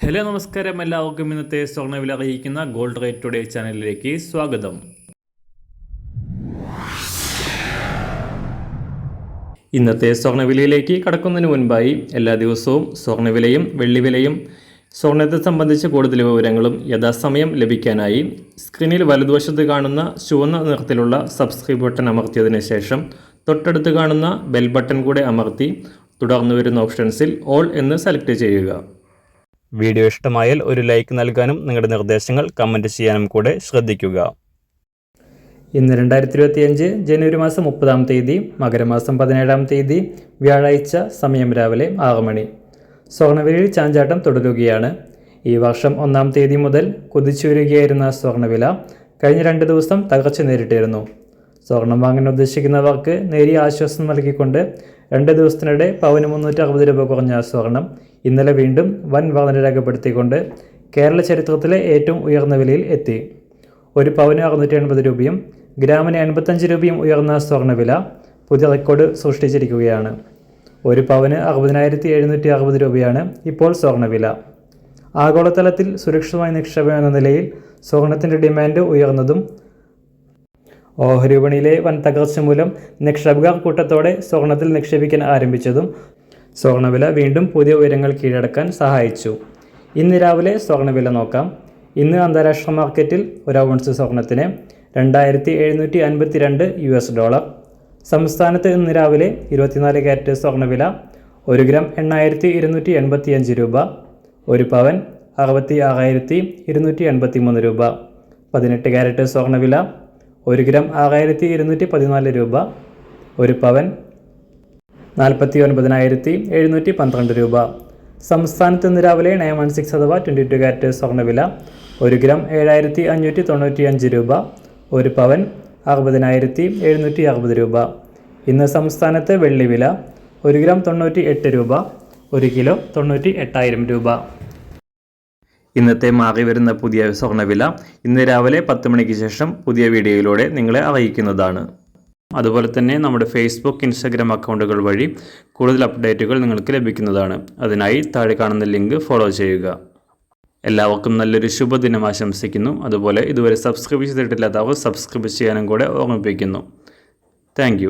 Hello നമസ്കാരം, എല്ലാവർക്കും ഇന്നത്തെ സ്വർണ്ണവില അറിയിക്കുന്ന ഗോൾഡ് റേറ്റ് ടുഡേ ചാനലിലേക്ക് സ്വാഗതം. ഇന്നത്തെ സ്വർണ്ണവിലയിലേക്ക് കടക്കുന്നതിന് മുൻപായി എല്ലാ ദിവസവും സ്വർണ്ണവിലയും വെള്ളിവിലയും സ്വർണ്ണത്തെ സംബന്ധിച്ച കൂടുതൽ വിവരങ്ങളും യഥാസമയം ലഭിക്കാനായി സ്ക്രീനിൽ വലതുവശത്ത് കാണുന്ന ചുവന്ന നിറത്തിലുള്ള സബ്സ്ക്രൈബ് ബട്ടൺ അമർത്തിയതിനു ശേഷം തൊട്ടടുത്ത് കാണുന്ന ബെൽ ബട്ടൺ കൂടെ അമർത്തി തുടർന്ന് വരുന്ന ഓപ്ഷൻസിൽ ഓൾ എന്ന് സെലക്ട് ചെയ്യുക. വീഡിയോ ഇഷ്ടമായാൽ ഒരു ലൈക്ക് നൽകാനും നിങ്ങളുടെ നിർദ്ദേശങ്ങൾ കമൻറ്റ് ചെയ്യാനും കൂടെ ശ്രദ്ധിക്കുക. ഇന്ന് 2025 ജനുവരി മാസം 30 മകരമാസം 17 വ്യാഴാഴ്ച, സമയം രാവിലെ 6 മണി. സ്വർണ്ണവിലയിൽ ചാഞ്ചാട്ടം തുടരുകയാണ്. ഈ വർഷം 1 മുതൽ കുതിച്ചുയരുകയായിരുന്ന സ്വർണ്ണവില കഴിഞ്ഞ 2 ദിവസം തകർച്ച നേരിട്ടിരുന്നു. സ്വർണം വാങ്ങാൻ ഉദ്ദേശിക്കുന്നവർക്ക് നേരിയ ആശ്വാസം നൽകിക്കൊണ്ട് 2 ദിവസത്തിനിടെ പവന് 360 രൂപ കുറഞ്ഞ സ്വർണം ഇന്നലെ വീണ്ടും വൻ വർധന രേഖപ്പെടുത്തിക്കൊണ്ട് കേരള ചരിത്രത്തിലെ ഏറ്റവും ഉയർന്ന വിലയിൽ എത്തി. ഒരു പവന് 680 രൂപയും ഗ്രാമിന് 85 രൂപയും ഉയർന്ന സ്വർണ്ണവില പുതിയ റെക്കോർഡ് സൃഷ്ടിച്ചിരിക്കുകയാണ്. ഒരു പവന് 60,760 രൂപയാണ് ഇപ്പോൾ സ്വർണ്ണവില. ആഗോളതലത്തിൽ സുരക്ഷിതമായ നിക്ഷേപം എന്ന നിലയിൽ സ്വർണത്തിൻ്റെ ഡിമാൻഡ് ഉയർന്നതും ഓഹരി വിപണിയിലെ വൻ തകർച്ച മൂലം നിക്ഷേപകർ കൂട്ടത്തോടെ സ്വർണത്തിൽ നിക്ഷേപിക്കാൻ ആരംഭിച്ചതും സ്വർണ്ണവില വീണ്ടും പുതിയ ഉയരങ്ങൾ കീഴടക്കാൻ സഹായിച്ചു. ഇന്ന് രാവിലെ സ്വർണ്ണവില നോക്കാം. ഇന്ന് അന്താരാഷ്ട്ര മാർക്കറ്റിൽ ഒരു ഔൺസ് സ്വർണത്തിന് 2,752 $. സംസ്ഥാനത്ത് ഇന്ന് രാവിലെ 24 ക്യാരറ്റ് സ്വർണ്ണവില 1 ഗ്രാം 8,285 രൂപ, ഒരു പവൻ 66,283 രൂപ. 18 ക്യാരറ്റ് സ്വർണ്ണവില 1 ഗ്രാം 6,214 രൂപ, ഒരു പവൻ 49,712 രൂപ. സംസ്ഥാനത്ത് ഇന്ന് രാവിലെ 916 അഥവാ 22 ക്യാരറ്റ് സ്വർണ്ണവില 1 ഗ്രാം 7,595 രൂപ, ഒരു പവൻ 60,760 രൂപ. ഇന്ന് സംസ്ഥാനത്ത് വെള്ളിവില 1 ഗ്രാം 98 രൂപ, 1 കിലോ 98,000 രൂപ. ഇന്നത്തെ മാറി വരുന്ന പുതിയ സ്വർണ്ണവില ഇന്ന് രാവിലെ 10 മണിക്ക് ശേഷം പുതിയ വീഡിയോയിലൂടെ നിങ്ങളെ അറിയിക്കുന്നതാണ്. അതുപോലെ തന്നെ നമ്മുടെ ഫേസ്ബുക്ക്, ഇൻസ്റ്റാഗ്രാം അക്കൗണ്ടുകൾ വഴി കൂടുതൽ അപ്ഡേറ്റുകൾ നിങ്ങൾക്ക് ലഭിക്കുന്നതാണ്. അതിനായി താഴെ കാണുന്ന ലിങ്ക് ഫോളോ ചെയ്യുക. എല്ലാവർക്കും നല്ലൊരു ശുഭദിനം ആശംസിക്കുന്നു. അതുപോലെ ഇതുവരെ സബ്സ്ക്രൈബ് ചെയ്തിട്ടില്ലാത്തവർ സബ്സ്ക്രൈബ് ചെയ്യാനും കൂടെ ഓർമ്മിപ്പിക്കുന്നു. താങ്ക്